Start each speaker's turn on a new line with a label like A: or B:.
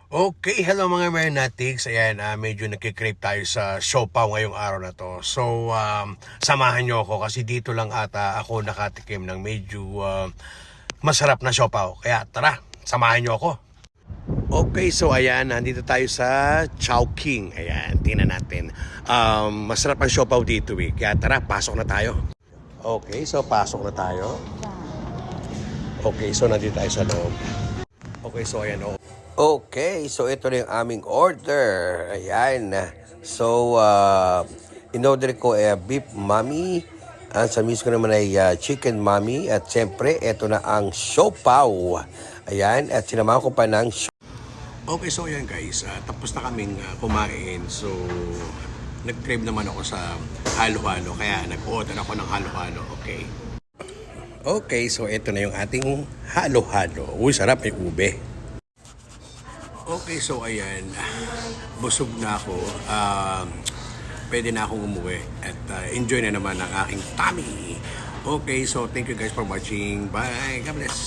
A: Okay, hello mga Marinatics. Ayan, medyo nagkikrave tayo sa siopaw ngayong araw na to. So, samahan nyo ako kasi dito lang ata ako nakatikim ng medyo masarap na siopaw. Kaya tara, samahan nyo ako. Okay, so ayan, nandito tayo sa Chowking. Ayan, tingnan natin. Masarap ang siopaw dito eh. Kaya tara, pasok na tayo. Okay, so pasok na tayo. Okay, so nandito tayo sa loob. Okay, so ayan, okay, so ito na yung aming order. Ayan. So, in-order ko beef mami. Ang sa miss ko naman ay chicken mami. At siyempre, ito na ang siopaw. Ayan. At sinamahan ko pa ng okay, so ayan guys. Tapos na kaming kumain. So, nag-crave naman ako sa halo-halo. Kaya nag-order ako ng halo-halo. Okay. Okay, so ito na yung ating halo-halo. Uy, sarap. May ube. Okay, so ayan, busog na ako, pwede na akong umuwi at enjoy na naman ang aking tummy. Okay, so thank you guys for watching. Bye, God bless.